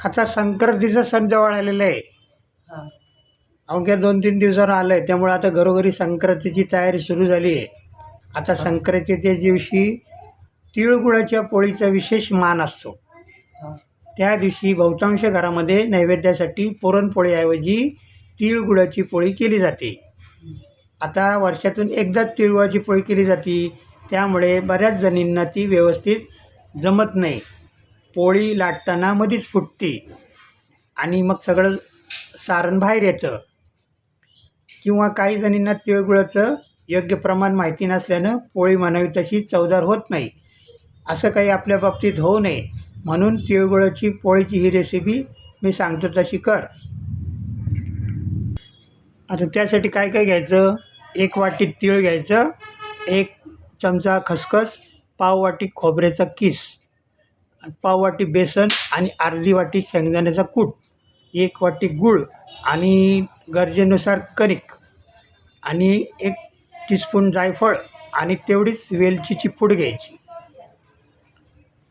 आता संक्रांतीचा सण जवळ आलेला आहे. हां. अवघ्या 2-3 दिवसावर आलं आहे. त्यामुळे आता घरोघरी संक्रांतीची तयारी सुरू झाली आहे. आता हां. संक्रांतीच्या दिवशी तिळगुळाच्या पोळीचा विशेष मान असतो. हां. त्या दिवशी बहुतांश घरामध्ये नैवेद्यासाठी पुरणपोळीऐवजी तिळगुळाची पोळी केली जाते. आता वर्षातून एकदाच तिळगुळाची पोळी केली जाते. त्यामुळे बऱ्याच जणींना ती व्यवस्थित जमत नाही. पोळी लाटताना मधीच फुटते आणि मग सगळं सारण बाहेर येतं. किंवा काही जणींना तिळगुळाचं योग्य प्रमाण माहिती नसल्यानं पोळी म्हणावी तशी चवदार होत नाही. असं काही आपल्या बाबतीत होऊ नये म्हणून तिळगुळाची पोळीची ही रेसिपी मी सांगतो तशी कर. आता त्यासाठी काय काय घ्यायचं? 1 वाटी तीळ घ्यायचं, 1 चमचा खसखस, पाव वाटी खोबऱ्याचा किस, पाव वाटी बेसन आणि अर्धी वाटी शेंगदाण्याचा कूट, 1 वाटी गूळ आणि गरजेनुसार कणिक आणि 1 टीस्पून जायफळ आणि तेवढीच वेलचीची पूड घ्यायची.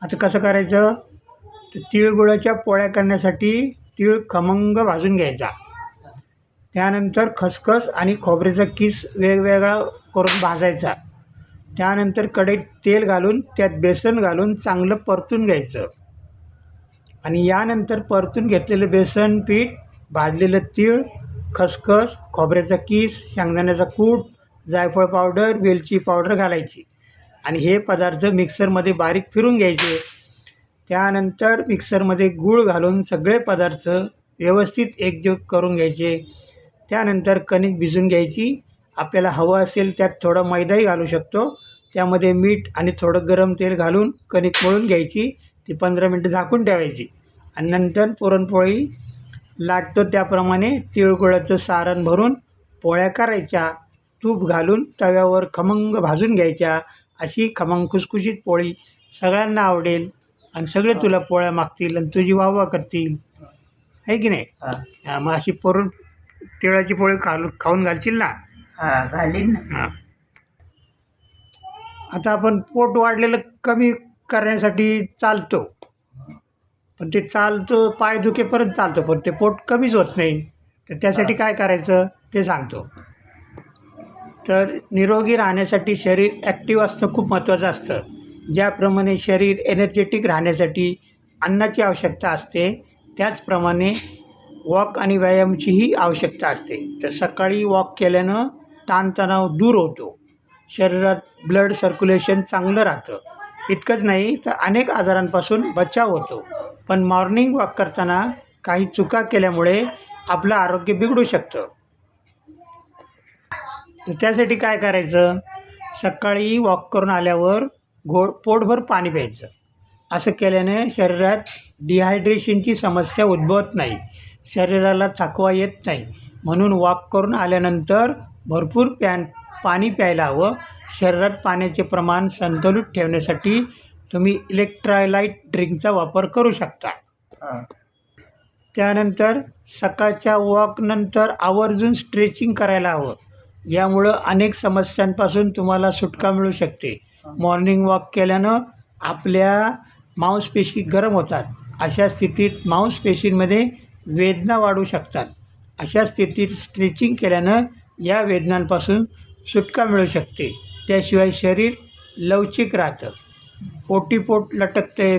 आता कसं करायचं? तर तिळगुळाच्या पोळ्या करण्यासाठी तीळ खमंग भाजून घ्यायचा. त्यानंतर खसखस आणि खोबऱ्याचा किस वेगवेगळा करून भाजायचा. त्यानंतर कढईत तेल घालून त्यात बेसन घालून चांगलं परतून घ्यायचं आणि यानंतर परतून घेतलेलं बेसन पीठ, भाजलेलं तीळ, खसखस, खोबऱ्याचा किस, शेंगदाण्याचा कूट, जायफळ पावडर, वेलची पावडर घालायची आणि हे पदार्थ मिक्सरमध्ये बारीक फिरून घ्यायचे. त्यानंतर मिक्सरमध्ये गूळ घालून सगळे पदार्थ व्यवस्थित एकजीव करून घ्यायचे. त्यानंतर कणिक भिजून घ्यायची. आपल्याला हवं असेल त्यात थोडा मैदाही घालू शकतो. त्यामध्ये मीठ आणि थोडं गरम तेल घालून कणिक मळून घ्यायची. ती 15 मिनटं झाकून ठेवायची आणि नंतर पुरणपोळी लाटतो त्याप्रमाणे तिळगुळाचं सारण भरून पोळ्या करायच्या. तूप घालून तव्यावर खमंग भाजून घ्यायच्या. अशी खमंग खुसखुशीत पोळी सगळ्यांना आवडेल आणि सगळे तुला पोळ्या मागतील आणि तुझी वाहवा करतील, आहे की नाही? हां. मग अशी तिळाची पोळी खाऊन घालशील ना? हां, घालीन ना. हां. आता आपण पोट वाढलेलं कमी करण्यासाठी चालतो, पण ते चालतो पाय दुखेपर्यंत चालतो, पण ते पोट कमीच होत नाही. तर त्यासाठी काय करायचं ते सांगतो. तर निरोगी राहण्यासाठी शरीर ॲक्टिव्ह असणं खूप महत्त्वाचं असतं. ज्याप्रमाणे शरीर एनर्जेटिक राहण्यासाठी अन्नाची आवश्यकता असते, त्याचप्रमाणे वॉक आणि व्यायामाचीही आवश्यकता असते. तर सकाळी वॉक केल्यानं ताणतणाव दूर होतो, शरीरात ब्लड सर्क्युलेशन चांगलं राहतं. इतकंच नाही तर अनेक आजारांपासून बचाव होतो. पण मॉर्निंग वॉक करताना काही चुका केल्यामुळे आपलं आरोग्य बिघडू शकतं. तर त्यासाठी काय करायचं? सकाळी वॉक करून आल्यावर पोटभर पाणी प्यायचं. असं केल्याने शरीरात डिहायड्रेशनची समस्या उद्भवत नाही, शरीराला थकवा येत नाही. म्हणून वॉक करून आल्यानंतर भरपूर पाणी प्यायला हवं. शरीरात पाण्याचे प्रमाण संतुलित ठेवण्यासाठी तुम्ही इलेक्ट्रोलाइट ड्रिंकचा वापर करू शकता. हां. त्यानंतर सकाळच्या वॉकनंतर आवर्जून स्ट्रेचिंग करायला हवं. यामुळं अनेक समस्यांपासून तुम्हाला सुटका मिळू शकते. मॉर्निंग वॉक केल्यानं आपल्या मांसपेशी गरम होतात. अशा स्थितीत मांसपेशींमध्ये वेदना वाढू शकतात. अशा स्थितीत स्ट्रेचिंग केल्यानं या वेदनांपासून सुटका मिळू शकते. त्याशिवाय शरीर लवचिक राहतं. पोटीपोट लटकते,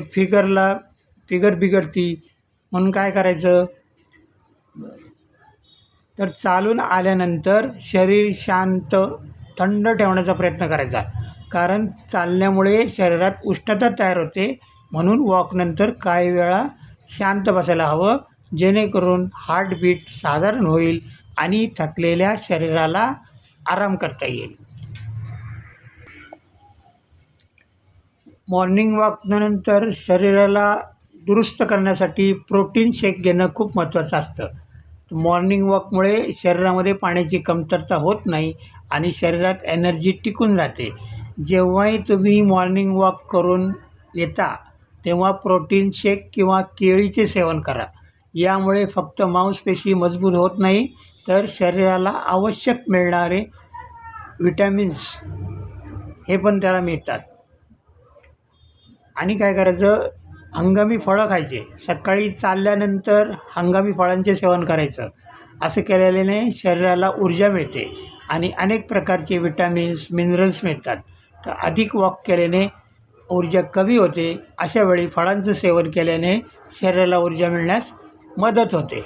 फिगर बिघडती. म्हणून काय करायचं? तर चालून आल्यानंतर शरीर शांत, थंड ठेवण्याचा प्रयत्न करायचा. कारण चालण्यामुळे शरीरात उष्णता तयार होते. म्हणून वॉकनंतर काही वेळा शांत बसायला हवं, जेणेकरून हार्टबीट साधारण होईल आणि थकलेल्या शरीराला आराम करता येईल. मॉर्निंग वॉकनंतर शरीराला दुरुस्त करण्यासाठी प्रोटीन शेक घेणं खूप महत्त्वाचं असतं. मॉर्निंग वॉकमुळे शरीरामध्ये पाण्याची कमतरता होत नाही आणि शरीरात एनर्जी टिकून राहते. जेव्हाही तुम्ही मॉर्निंग वॉक करून येता तेव्हा प्रोटीन शेक किंवा केळीचे सेवन करा. यामुळे फक्त मांसपेशी मजबूत होत नाही, तर शरीराला आवश्यक मिळणारे विटॅमिन्स हे पण त्याला मिळतात. आणि काय करायचं? हंगामी फळं खायचे. सकाळी चालल्यानंतर हंगामी फळांचे सेवन करायचं. असं केल्याने शरीराला ऊर्जा मिळते आणि अनेक प्रकारचे विटॅमिन्स मिनरल्स मिळतात. तर अधिक वॉक केल्याने ऊर्जा कमी होते. अशा वेळी फळांचं सेवन केल्याने शरीराला ऊर्जा मिळण्यास मदत होते.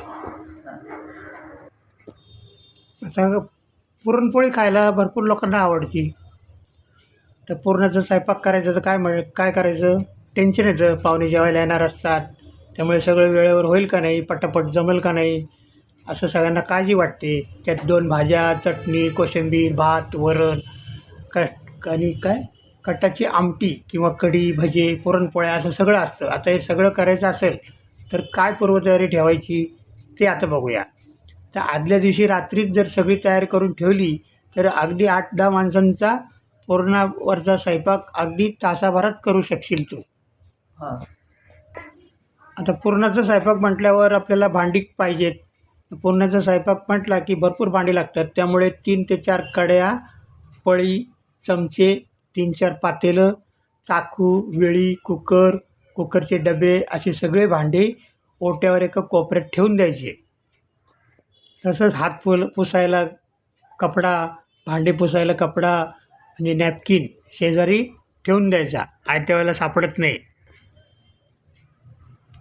आता पुरणपोळी खायला भरपूर लोकांना आवडते. तर पुरणाचा स्वयंपाक करायचा तर काय करायचं, टेन्शन येतं. पाहुणे जेवायला येणार असतात, त्यामुळे सगळं वेळेवर होईल का नाही, पटापट जमेल का नाही, असं सगळ्यांना काळजी वाटते. त्यात 2 भाज्या, चटणी, कोशिंबीर, भात, वरण, आणि कटाची आमटी किंवा कढी, भजे, पुरणपोळ्या असं सगळं असतं. आता हे सगळं करायचं असेल तर काय पूर्वतयारी ठेवायची ते आता बघूया. तर आदल्या दिवशी रात्रीच जर सगळी तयारी करून ठेवली तर अगदी 8-10 माणसांचा पुरणावरचा स्वयंपाक अगदी तासाभरात करू शकशील तू. हां आता पुरणाचा स्वयंपाक म्हटल्यावर आपल्याला भांडी पाहिजेत. पुरणाचा स्वयंपाक म्हटला की भरपूर भांडी लागतात. त्यामुळे 3 ते 4 कढया, पळी, चमचे, 3-4 पातेलं, चाकू, विळी, कुकरचे डबे असे सगळे भांडे ओट्यावर एका कोपऱ्यात ठेवून द्यायचे. तसंच हात पुसायला कपडा, भांडे पुसायला कपडा आणि नॅपकिन शेजारी ठेवून द्यायचा, आयत्या वेळेला सापडत नाही.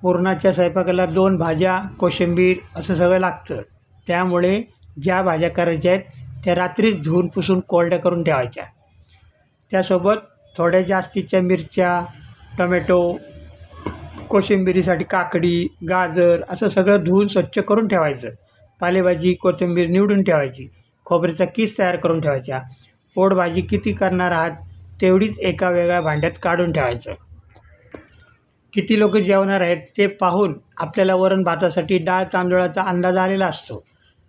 पुरणाच्या स्वयंपाकाला 2 भाज्या, कोशिंबीर असं सगळं लागतं. त्यामुळे ज्या भाज्या करायच्या आहेत त्या रात्रीच धुवून पुसून कोरड्या करून ठेवायच्या. त्यासोबत थोड्या जास्तीच्या मिरच्या, टोमॅटो, कोशिंबिरीसाठी काकडी, गाजर असं सगळं धुवून स्वच्छ करून ठेवायचं. पालेभाजी, कोथिंबीर निवडून ठेवायची. खोबऱ्याचा किस तयार करून ठेवायचा. पोट भाजी किती करणार आहात तेवढीच एका वेगळ्या भांड्यात काढून ठेवायचं. किती लोक जेवणार आहेत ते पाहून आपल्याला वरण भातासाठी डाळ तांदूळाचा अंदाज आलेला असतो.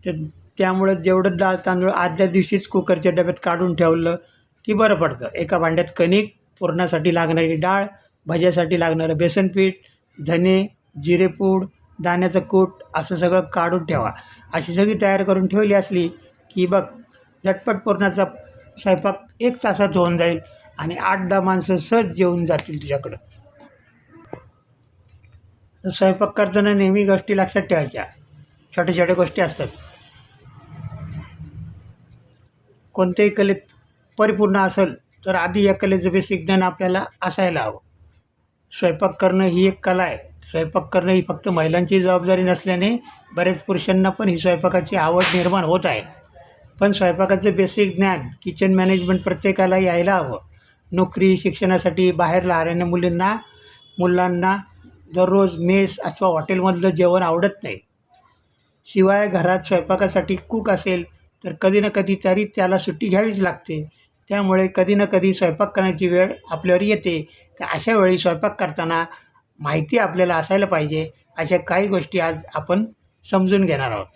तर त्यामुळं जेवढं डाळ तांदूळ आदल्या दिवशीच कुकरच्या डब्यात काढून ठेवलं की बरं पडतं. एका भांड्यात कणिक, पुरणासाठी लागणारी डाळ, भज्यासाठी लागणारं बेसनपीठ, धने, जिरेपूड, दाण्याचं कूट असं सगळं काढून ठेवा. अशी सगळी तयार करून ठेवली असली की बघ झटपट पुरणाचा स्वयंपाक 1 तासात होऊन जाईल आणि 8-10 माणसं सहज जेवून जातील तुझ्याकडं. तर स्वयंपाक करताना नेहमी गोष्टी लक्षात ठेवायच्या. छोट्या छोट्या गोष्टी असतात. कोणत्याही कलेत परिपूर्ण असेल तर आधी या कलेचं बेसिक ज्ञान आपल्याला असायला हवं. स्वयंपाक करणं ही एक कला आहे. स्वयंपाक करणं ही फक्त महिलांची जबाबदारी नसल्याने बऱ्याच पुरुषांना पण ही स्वयंपाकाची आवड निर्माण होत आहे. पण स्वयंपाकाचं बेसिक ज्ञान, किचन मॅनेजमेंट प्रत्येकाला यायला हवं. नोकरी, शिक्षणासाठी बाहेर राहणाऱ्या मुलांना दररोज मेस अथवा हॉटेलमधलं जेवण आवडत नाही. शिवाय घरात स्वयंपाकासाठी कूक असेल तर कधी ना कधी तरी त्याला सुट्टी घ्यावीच लागते. त्यामुळे कधी ना कधी स्वयंपाक करण्याची वेळ आपल्यावर येते. तर अशा वेळी स्वयंपाक करताना माहिती आपल्याला असायला पाहिजे. अशा काही गोष्टी आज आपण समजून घेणार आहोत.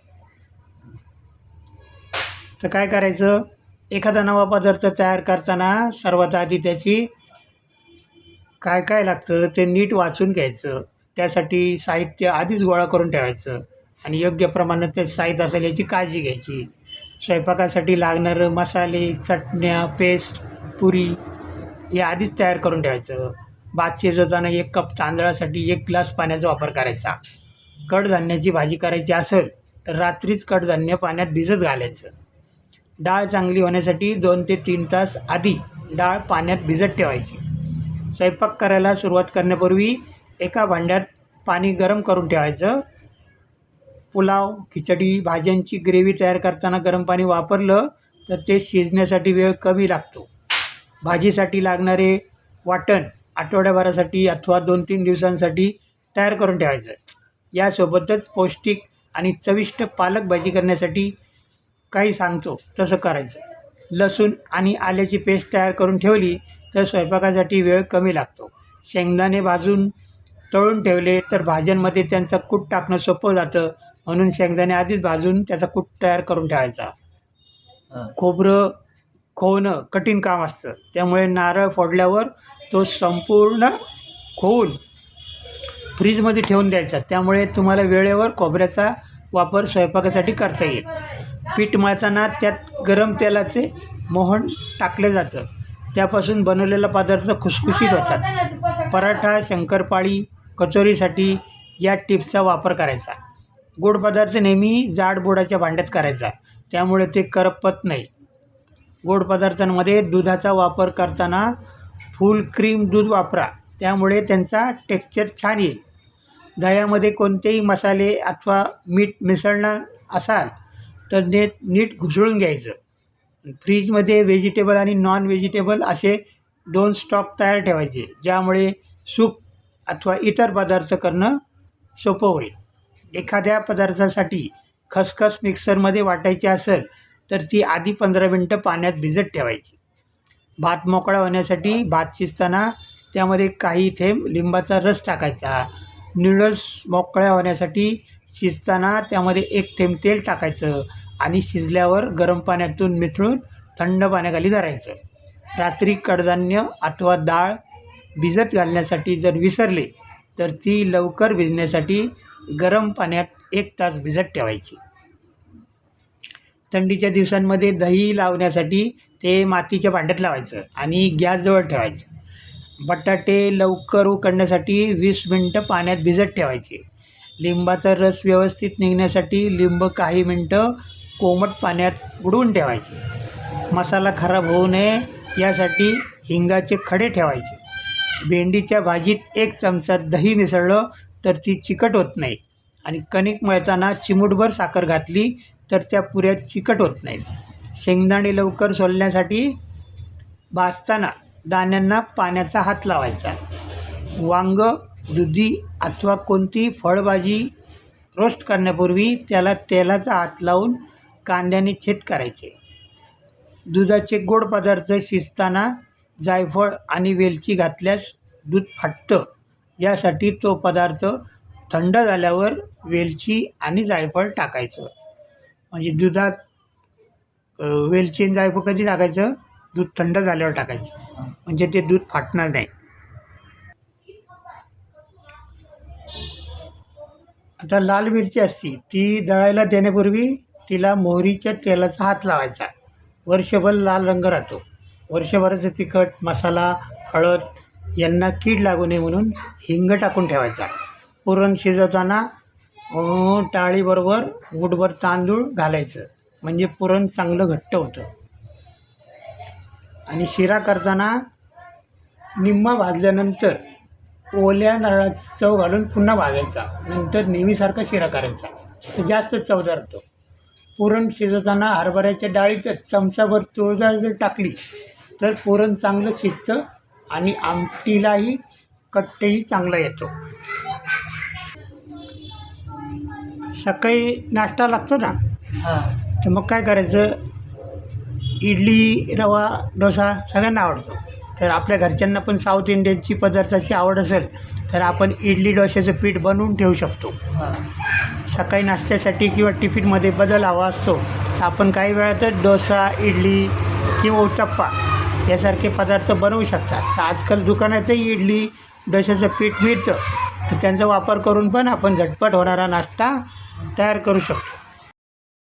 तर काय करायचं, एखादा नवा पदार्थ तयार करताना सर्वात आधी त्याची काय लागतं ते नीट वाचून घ्यायचं. त्यासाठी साहित्य आधीच गोळा करून ठेवायचं आणि योग्य प्रमाणात ते साहित्य असेल याची काळजी घ्यायची. स्वयंपाकासाठी लागणारं मसाले, चटण्या, पेस्ट, पुरी हे आधीच तयार करून ठेवायचं. भात शिजवताना 1 कप तांदळासाठी 1 ग्लास पाण्याचा वापर करायचा. कडधान्याची भाजी करायची असेल तर रात्रीच कडधान्य पाण्यात भिजत घालायचं. डाळ चांगली होण्यासाठी 2 ते 3 तास आधी डाळ पाण्यात भिजत ठेवायची. स्वयंपाक करायला सुरुवात करण्यापूर्वी एका भांड्यात पाणी गरम करून ठेवायचं. पुलाव, खिचडी, भाज्यांची ग्रेव्ही तयार करताना गरम पाणी वापरलं तर ते शिजण्यासाठी वेळ कमी लागतो. भाजीसाठी लागणारे वाटण आठवड्याभरासाठी अथवा 2-3 दिवसांसाठी तयार करून ठेवायचं. यासोबतच पौष्टिक आणि चविष्ट पालक भाजी करण्यासाठी काही सांगतो तसं करायचं. लसूण आणि आल्याची पेस्ट तयार करून ठेवली तर स्वयंपाकासाठी वेळ कमी लागतो. शेंगदाणे भाजून तळून ठेवले तर भाज्यांमध्ये त्यांचा कूट टाकणं सोपं जातं. म्हणून शेंगदाणे आधीच भाजून त्याचा कूट तयार करून ठेवायचा. खोबरं खोवणं कठीण काम असतं. त्यामुळे नारळ फोडल्यावर तो संपूर्ण खोवून फ्रीजमध्ये ठेवून द्यायचा. त्यामुळे तुम्हाला वेळेवर खोबऱ्याचा वापर स्वयंपाकासाठी करता येईल. पीठ मळताना त्यात गरम तेलाचे मोहन टाकले जातं. त्यापासून बनवलेला पदार्थ खुसखुशीत होतात. पराठा, शंकरपाळी, कचोरीसाठी या टिप्सचा वापर करायचा. गोड पदार्थ नेहमी जाड बुडाच्या भांड्यात करायचा, त्यामुळे ते करपत नाही. गोड पदार्थांमध्ये दुधाचा वापर करताना फुल क्रीम दूध वापरा, त्यामुळे त्यांचा टेक्स्चर छान येईल. दह्यामध्ये कोणतेही मसाले अथवा मीठ मिसळणार असाल तर नीट घुसळून घ्यायचं. फ्रीजमध्ये व्हेजिटेबल आणि नॉन व्हेजिटेबल असे 2 स्टॉक तयार ठेवायचे, ज्यामुळे सूप अथवा इतर पदार्थ करणं सोपं होईल. एखाद्या पदार्थासाठी खसखस मिक्सरमध्ये वाटायची असेल तर ती आधी 15 मिनटं पाण्यात भिजत ठेवायची. भात मोकळा होण्यासाठी भात शिजताना त्यामध्ये काही थेंब लिंबाचा रस टाकायचा. नूडल्स मोकळ्या होण्यासाठी शिजताना त्यामध्ये 1 थेंब तेल टाकायचं आणि शिजल्यावर गरम पाण्यातून मिसळून थंड पाण्याखाली धरायचं. रात्री कडधान्य अथवा डाळ भिजत घालण्यासाठी जर विसरले तर ती लवकर भिजण्यासाठी गरम पाण्यात 1 तास भिजत ठेवायची. थंडीच्या दिवसांमध्ये दही लावण्यासाठी ते मातीच्या भांड्यात लावायचं आणि गॅसजवळ ठेवायचं. बटाटे लवकर उकडण्यासाठी 20 मिनटं पाण्यात भिजत ठेवायचे. लिंबाचा रस व्यवस्थित निघण्यासाठी लिंब काही मिनटं कोमट पाण्यात बुडवून ठेवायचे. मसाला खराब होऊ नये यासाठी हिंगाचे खडे ठेवायचे. भेंडीच्या भाजीत 1 चमचा दही मिसळलं तर ती चिकट होत नाही आणि कणिक मळताना चिमूटभर साखर घातली तर त्या पुऱ्या चिकट होत नाहीत. शेंगदाणे लवकर सोलण्यासाठी भाजताना दाण्यांना पाण्याचा हात लावायचा. वांग, दुधी अथवा कोणतीही फळभाजी रोस्ट करण्यापूर्वी त्याला तेलाचा हात लावून कांद्याने छेद करायचे. दुधाचे गोड पदार्थ शिजताना जायफळ आणि वेलची घातल्यास दूध फाटतं, यासाठी तो पदार्थ थंड झाल्यावर वेलची आणि जायफळ टाकायचं. म्हणजे दुधात वेलची आणि जायफळ कधी टाकायचं? दूध थंड झाल्यावर टाकायचं, म्हणजे ते दूध फाटणार नाही. आता लाल मिरची असती ती दळायला देण्यापूर्वी तिला मोहरीच्या तेलाचा हात लावायचा. वर्षभर लाल रंग राहतो. वर्षभराचं तिखट, मसाला, हळद यांना कीड लागू नये म्हणून हिंग टाकून ठेवायचा. पुरण शिजवताना टाळीबरोबर मूठभर तांदूळ घालायचं, म्हणजे पुरण चांगलं घट्ट होतं. आणि शिरा करताना निम्मा भाजल्यानंतर ओल्या नारळाची चव घालून पुन्हा भाजायचा. नंतर नेहमीसारखा शिरा करायचा, तो जास्त चवदार होतो. पुरण शिजवताना हरभऱ्याच्या डाळीतच चमचाभर तूर डाळ जर टाकली तर पुरण चांगलं शिजतं आणि आमटीलाही कट्टही चांगला येतो. सकाळी नाश्ता लागतो ना, तर मग काय करायचं? इडली, रवा, डोसा सगळ्यांना आवडतो. तर आपल्या घरच्यांना पण साऊथ इंडियनची पदार्थाची आवड असेल तर आपण इडली डोश्याचं पीठ बनवून ठेवू शकतो. सकाळी नाश्त्यासाठी किंवा टिफिनमध्ये बदल हवा असतो तर आपण काही वेळातच डोसा, इडली किंवा उत्तप्पा यासारखे पदार्थ बनवू शकतात. तर आजकाल दुकानातही इडली डोश्याचं पीठ मिळतं, तर त्यांचा वापर करून पण आपण झटपट होणारा नाश्ता तयार करू शकतो.